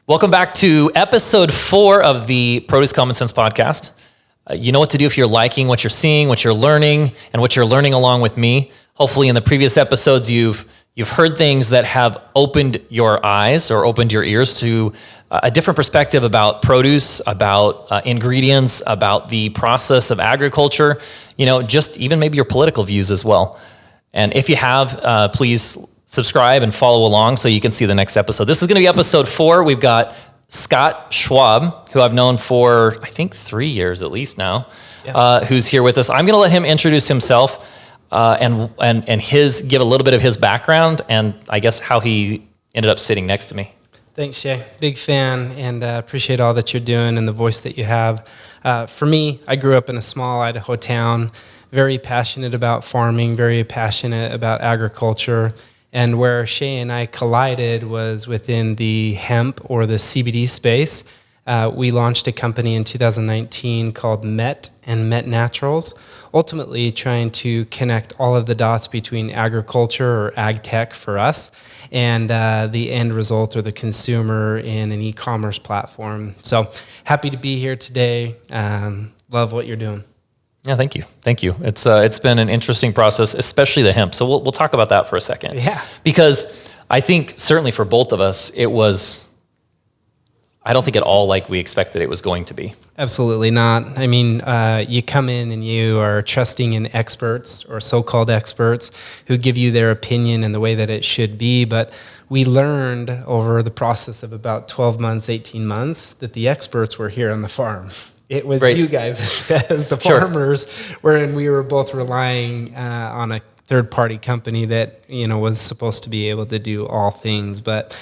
Welcome back to episode 4 of the Produce Common Sense podcast. You know what to do if you're liking what you're seeing, what you're learning, and what you're learning along with me. Hopefully in the previous episodes, you've heard things that have opened your eyes or opened your ears to a different perspective about produce, about ingredients, about the process of agriculture, just even maybe your political views as well. And if you have, please subscribe and follow along so you can see the next episode. This is going to be episode 4. We've got Scot Schwab, who I've known for, I think, 3 years at least now, who's here with us. I'm going to let him introduce himself and give a little bit of his background and I guess how he ended up sitting next to me. Thanks, Shay. Big fan, and appreciate all that you're doing and the voice that you have. For me, I grew up in a small Idaho town, very passionate about farming, very passionate about agriculture. And where Shay and I collided was within the hemp or the CBD space. We launched a company in 2019 called Mett and Mett Naturals, ultimately trying to connect all of the dots between agriculture or ag tech for us and the end result or the consumer in an e-commerce platform. So happy to be here today. Love what you're doing. Yeah, thank you. It's been an interesting process, especially the hemp. So we'll talk about that for a second. Yeah. Because I think certainly for both of us, I don't think at all like we expected it was going to be. Absolutely not. I mean, you come in and you are trusting in experts or so-called experts who give you their opinion and the way that it should be. But we learned over the process of about 12 months, 18 months, that the experts were here on the farm. It was right. You guys as the farmers, wherein we were both relying on a third-party company that, was supposed to be able to do all things. But,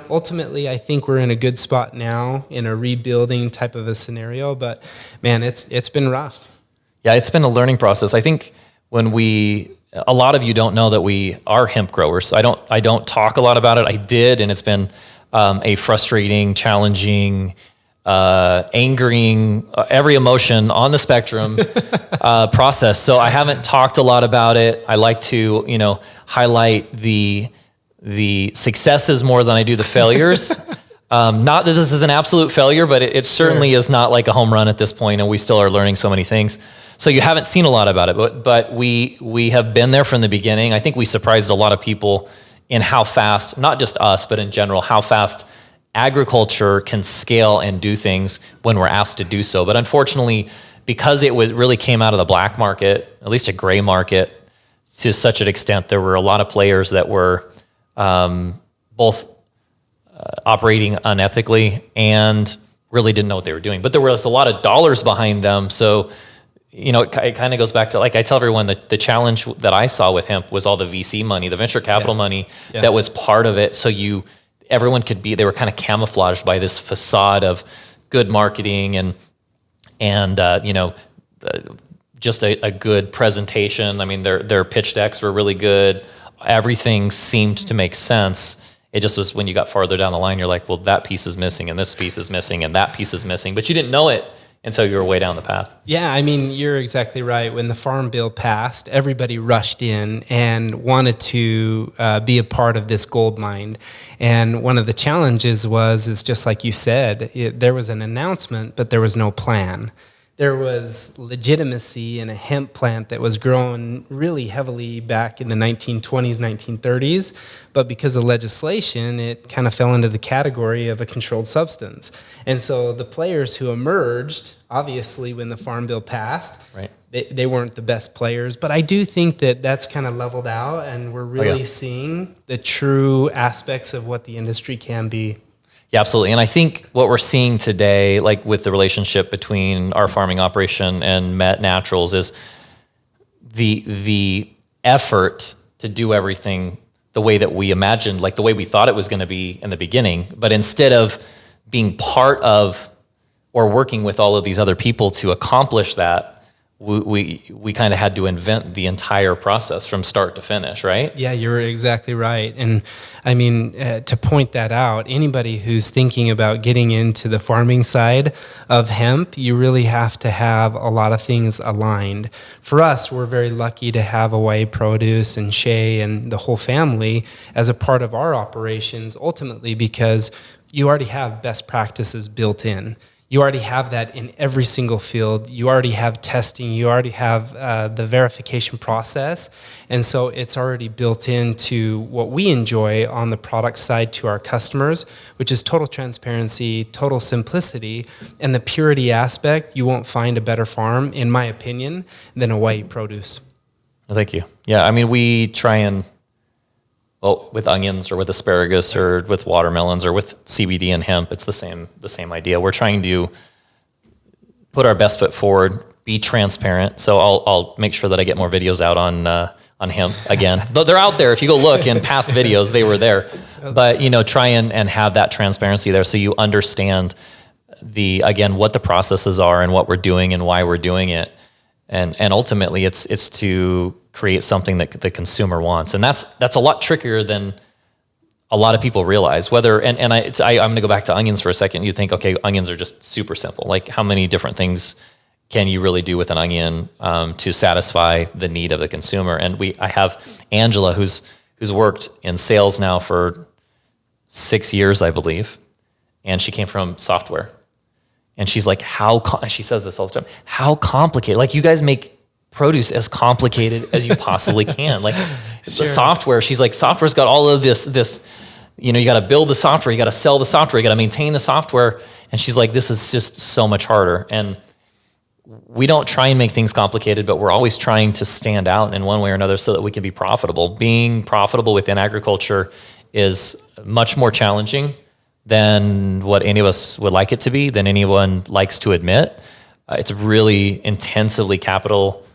ultimately, I think we're in a good spot now in a rebuilding type of a scenario. But, man, it's been rough. Yeah, it's been a learning process. I think a lot of you don't know that we are hemp growers. I don't talk a lot about it. I did, and it's been a frustrating, challenging, angering, every emotion on the spectrum process. So I haven't talked a lot about it. I like to, highlight the successes more than I do the failures. Not that this is an absolute failure, but it certainly is not like a home run at this point, and we still are learning so many things. So you haven't seen a lot about it, but we have been there from the beginning. I think we surprised a lot of people in how fast, not just us, but in general, how fast agriculture can scale and do things when we're asked to do so. But unfortunately, because it really came out of the black market, at least a gray market, to such an extent, there were a lot of players that were both operating unethically and really didn't know what they were doing. But there was a lot of dollars behind them. So, it kind of goes back to, like I tell everyone, that the challenge that I saw with hemp was all the VC money, the venture capital money that was part of it. So everyone they were kind of camouflaged by this facade of good marketing and just a good presentation. I mean, their pitch decks were really good. Everything seemed to make sense. It just was when you got farther down the line, you're like, well, that piece is missing and this piece is missing and that piece is missing, but you didn't know it until you were way down the path. Yeah, I mean, you're exactly right. When the Farm Bill passed, everybody rushed in and wanted to be a part of this gold mine. And one of the challenges is just like you said, there was an announcement, but there was no plan. There was legitimacy in a hemp plant that was grown really heavily back in the 1920s, 1930s, but because of legislation, it kind of fell into the category of a controlled substance. And so the players who emerged, obviously, when the Farm Bill passed, right, they weren't the best players. But I do think that that's kind of leveled out, and we're really seeing the true aspects of what the industry can be. Yeah, absolutely. And I think what we're seeing today, like with the relationship between our farming operation and Mett Naturals, is the effort to do everything the way that we imagined, like the way we thought it was going to be in the beginning. But instead of being part of or working with all of these other people to accomplish that, we kind of had to invent the entire process from start to finish, right? Yeah, you're exactly right. And I mean, to point that out, anybody who's thinking about getting into the farming side of hemp, you really have to have a lot of things aligned. For us, we're very lucky to have Hawaii Produce and Shay and the whole family as a part of our operations, ultimately because you already have best practices built in. You already have that in every single field. You already have testing. You already have the verification process. And so it's already built into what we enjoy on the product side to our customers, which is total transparency, total simplicity, and the purity aspect. You won't find a better farm, in my opinion, than Hawaii Produce. Well, thank you. Yeah, I mean, we try and, well, with onions or with asparagus or with watermelons or with CBD and hemp, it's the same idea. We're trying to put our best foot forward, be transparent. So I'll make sure that I get more videos out on hemp again. Though they're out there. If you go look in past videos, they were there. But try and have that transparency there so you understand what the processes are and what we're doing and why we're doing it. And ultimately it's to create something that the consumer wants. And that's a lot trickier than a lot of people realize. I'm going to go back to onions for a second. You think, okay, onions are just super simple. Like, how many different things can you really do with an onion to satisfy the need of the consumer? And I have Angela, who's worked in sales now for 6 years, I believe. And she came from software. And she's like, she says this all the time, how complicated? Like, you guys make produce as complicated as you possibly can. Like, the software, she's like, software's got all of this, you got to build the software, you got to sell the software, you got to maintain the software. And she's like, this is just so much harder. And we don't try and make things complicated, but we're always trying to stand out in one way or another so that we can be profitable. Being profitable within agriculture is much more challenging than what any of us would like it to be, than anyone likes to admit. It's really intensively capital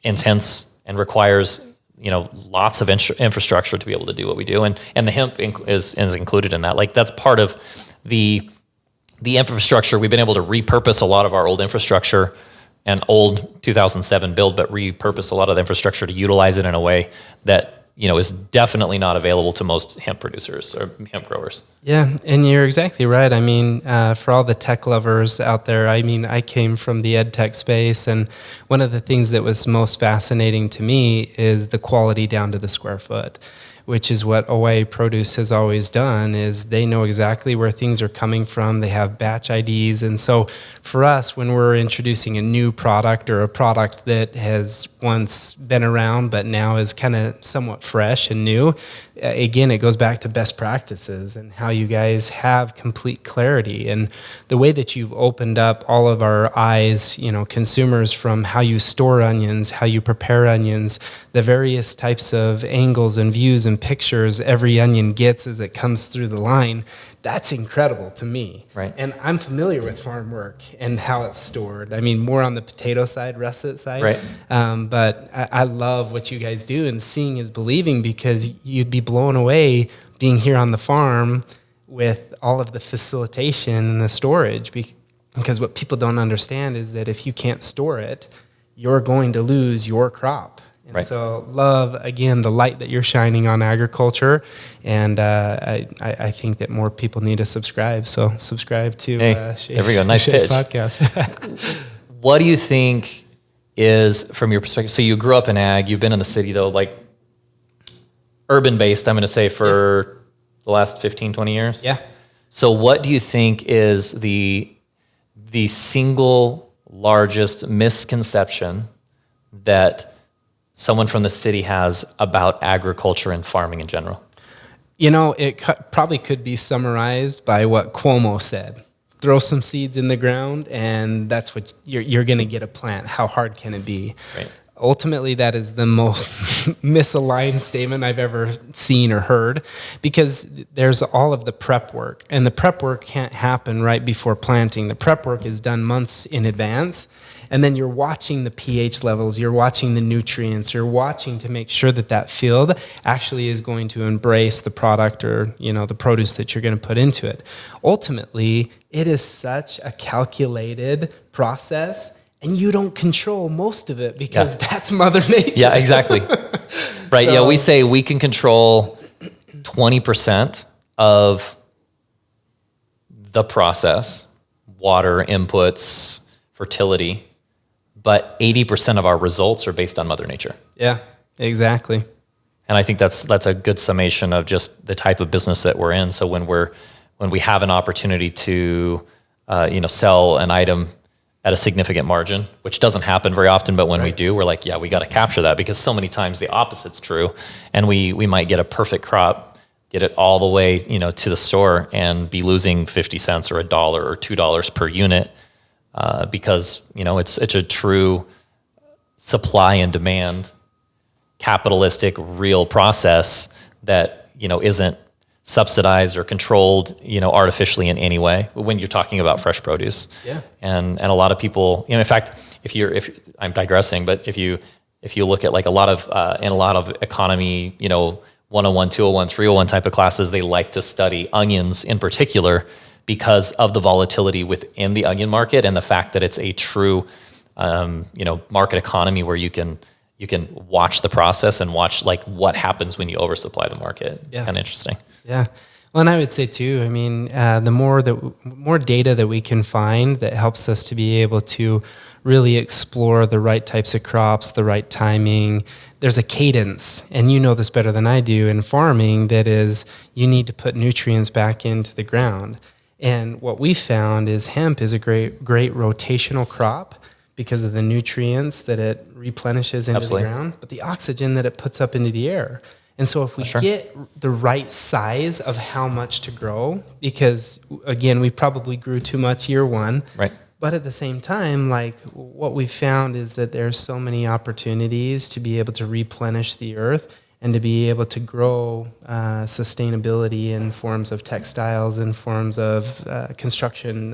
intense and requires lots of infrastructure to be able to do what we do, and the hemp is included in that. Like, that's part of the infrastructure. We've been able to repurpose a lot of our old infrastructure, and old 2007 build, but repurpose a lot of the infrastructure to utilize it in a way that is definitely not available to most hemp producers or hemp growers. Yeah, and you're exactly right. I mean, for all the tech lovers out there, I mean, I came from the ed tech space, and one of the things that was most fascinating to me is the quality down to the square foot, which is what Hawaii Produce has always done. Is they know exactly where things are coming from. They have batch IDs. And so for us, when we're introducing a new product or a product that has once been around but now is kind of somewhat fresh and new, again, it goes back to best practices and how you guys have complete clarity. And the way that you've opened up all of our eyes, consumers, from how you store onions, how you prepare onions, the various types of angles and views and pictures every onion gets as it comes through the line, that's incredible to me. Right. And I'm familiar with farm work and how it's stored. I mean, more on the potato side, russet side. Right. But I love what you guys do, and seeing is believing, because you'd be blown away being here on the farm with all of the facilitation and the storage. Because what people don't understand is that if you can't store it, you're going to lose your crop. And right. So love, again, the light that you're shining on agriculture. And I think that more people need to subscribe. So subscribe to Shays, there we go. Nice Shays pitch. Podcast. What do you think is, from your perspective, so you grew up in ag, you've been in the city though, like urban-based, I'm going to say, for the last 15, 20 years? Yeah. So what do you think is the single largest misconception that someone from the city has about agriculture and farming in general? It probably could be summarized by what Cuomo said. Throw some seeds in the ground, and that's what you're going to get a plant. How hard can it be? Right. Ultimately, that is the most misaligned statement I've ever seen or heard, because there's all of the prep work, and the prep work can't happen right before planting. The prep work is done months in advance, and then you're watching the pH levels, you're watching the nutrients, you're watching to make sure that field actually is going to embrace the product or, the produce that you're going to put into it. Ultimately, it is such a calculated process, and you don't control most of it, because that's Mother Nature. Yeah, exactly. Right. So, we say we can control 20% of the process, water, inputs, fertility, but 80% of our results are based on Mother Nature. Yeah, exactly. And I think that's a good summation of just the type of business that we're in. So when we have an opportunity to, sell an item at a significant margin, which doesn't happen very often, but when we do, we're like, yeah, we got to capture that, because so many times the opposite's true. And we might get a perfect crop, get it all the way, to the store and be losing 50 cents or $1 or $2 per unit, because, it's a true supply and demand, capitalistic, real process that, isn't subsidized or controlled, artificially in any way when you're talking about fresh produce. Yeah. And a lot of people, in fact, if I'm digressing, but if you look at like in a lot of economy, 101, 201, 301 type of classes, they like to study onions in particular because of the volatility within the onion market and the fact that it's a true, market economy where you can watch the process and watch like what happens when you oversupply the market. Yeah. It's kind of interesting. Yeah. Well, and I would say too, I mean, the more data that we can find that helps us to be able to really explore the right types of crops, the right timing. There's a cadence, and you know this better than I do in farming, that is, you need to put nutrients back into the ground. And what we found is hemp is a great rotational crop because of the nutrients that it replenishes into the ground, but the oxygen that it puts up into the air. And so if we get the right size of how much to grow, because again, we probably grew too much year one, right? But at the same time, like what we found is that there's so many opportunities to be able to replenish the earth and to be able to grow sustainability in forms of textiles, in forms of construction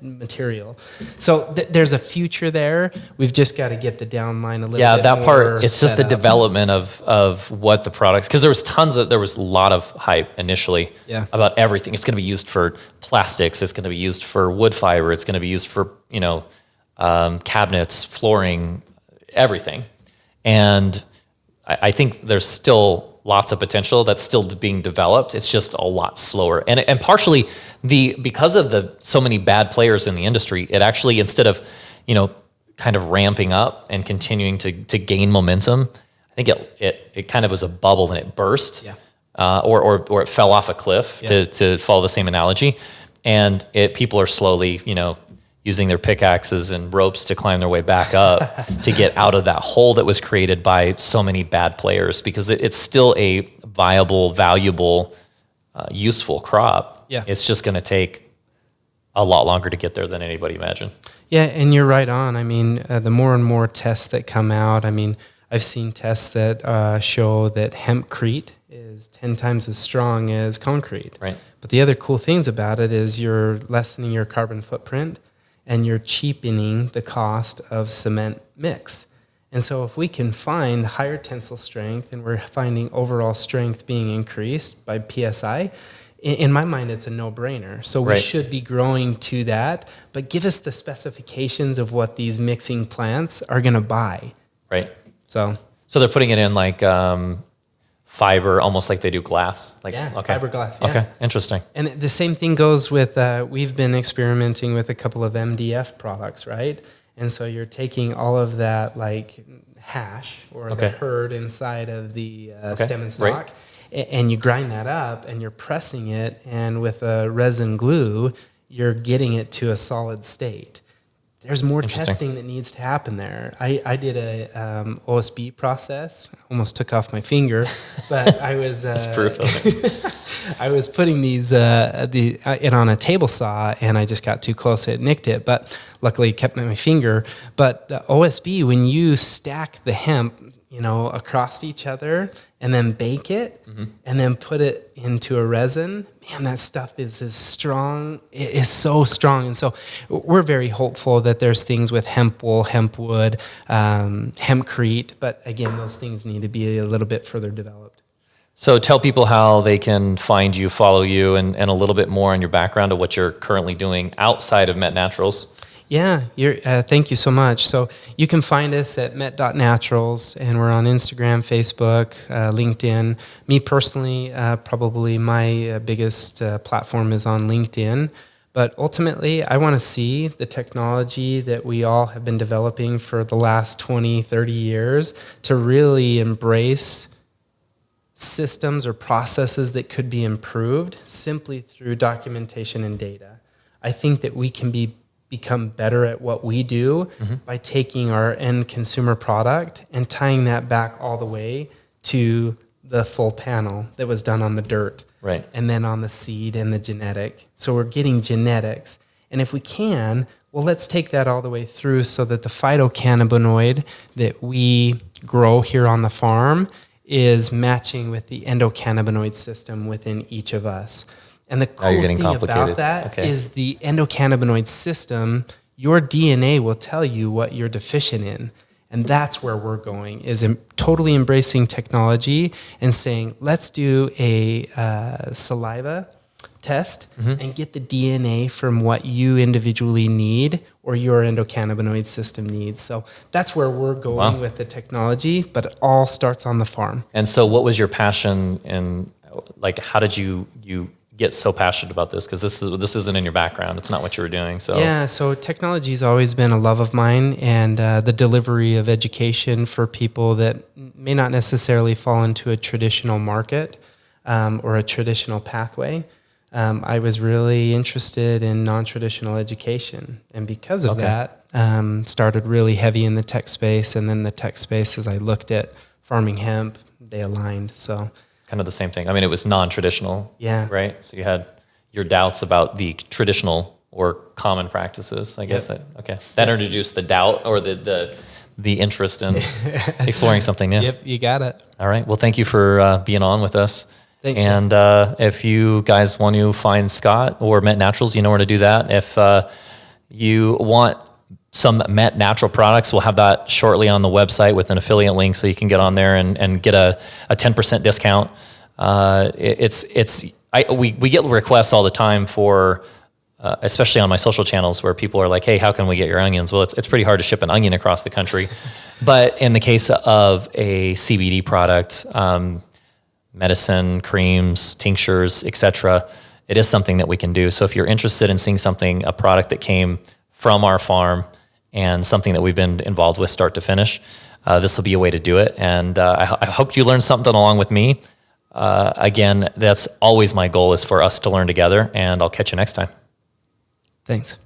material. So there's a future there. We've just got to get the downline a little bit more. Yeah, that part, it's just the development of what the products, because there was a lot of hype initially about everything. It's going to be used for plastics. It's going to be used for wood fiber. It's going to be used for, cabinets, flooring, everything. And I think there's still lots of potential that's still being developed. It's just a lot slower. And partially because of so many bad players in the industry, it actually, instead of, kind of ramping up and continuing to gain momentum, I think it kind of was a bubble and it burst. Yeah. Or it fell off a cliff, to follow the same analogy. And people are slowly, using their pickaxes and ropes to climb their way back up to get out of that hole that was created by so many bad players, because it's still a viable, valuable, useful crop. Yeah. It's just going to take a lot longer to get there than anybody imagined. Yeah, and you're right on. I mean, the more and more tests that come out, I mean, I've seen tests that show that hempcrete is 10 times as strong as concrete. Right. But the other cool things about it is you're lessening your carbon footprint, and you're cheapening the cost of cement mix. And so if we can find higher tensile strength, and we're finding overall strength being increased by PSI, in my mind, it's a no-brainer. So we should be growing to that, but give us the specifications of what these mixing plants are going to buy. Right. So they're putting it in like fiber, almost like they do glass. Fiberglass. Okay, interesting. And the same thing goes with, we've been experimenting with a couple of MDF products, right? And so you're taking all of that like hash or the hurd inside of the stem and stalk, and you grind that up and you're pressing it, and with a resin glue, you're getting it to a solid state. There's more testing that needs to happen there. I did a OSB process. Almost took off my finger, but I was That's proof of it. I was putting these it on a table saw, and I just got too close. It nicked it, but luckily it kept my finger. But the OSB, when you stack the hemp, across each other, and then bake it, and then put it into a resin, man, that stuff is as strong. It is so strong. And so we're very hopeful that there's things with hemp wool, hemp wood, hempcrete, but again, those things need to be a little bit further developed. So tell people how they can find you, follow you, and a little bit more on your background of what you're currently doing outside of Mett Naturals. Yeah, thank you so much. So you can find us at Mett.Naturals, and we're on Instagram, Facebook, LinkedIn. Me personally, probably my biggest platform is on LinkedIn. But ultimately, I want to see the technology that we all have been developing for the last 20, 30 years to really embrace systems or processes that could be improved simply through documentation and data. I think that we can become better at what we do by taking our end consumer product and tying that back all the way to the full panel that was done on the dirt. Right. And then on the seed and the genetic. So we're getting genetics. And if we can, well, let's take that all the way through so that the phytocannabinoid that we grow here on the farm is matching with the endocannabinoid system within each of us. And the cool thing about that is the endocannabinoid system, your DNA will tell you what you're deficient in. And that's where we're going, is totally embracing technology and saying, let's do a saliva test and get the DNA from what you individually need or your endocannabinoid system needs. So that's where we're going with the technology, but it all starts on the farm. And so what was your passion and like, how did you get so passionate about this? Because this isn't in your background. It's not what you were doing. So yeah, so technology's always been a love of mine, and the delivery of education for people that may not necessarily fall into a traditional market or a traditional pathway. I was really interested in non-traditional education, and because of that, started really heavy in the tech space, and then the tech space, as I looked at farming hemp, they aligned. So kind of the same thing. I mean, it was non-traditional, right? So you had your doubts about the traditional or common practices, I guess. That introduced the doubt or the interest in exploring something new. Yep, you got it. All right. Well, thank you for being on with us. Thanks. And if you guys want to find Scot or Mett Naturals, you know where to do that. If you want some Mett Natural products, we'll have that shortly on the website with an affiliate link, so you can get on there and get a 10% discount. We get requests all the time for, especially on my social channels, where people are like, "Hey, how can we get your onions?" Well, it's pretty hard to ship an onion across the country, but in the case of a CBD product, medicine, creams, tinctures, etc., it is something that we can do. So if you're interested in seeing a product that came from our farm and something that we've been involved with start to finish, this will be a way to do it. And I hope you learned something along with me. Again, that's always my goal, is for us to learn together, and I'll catch you next time. Thanks.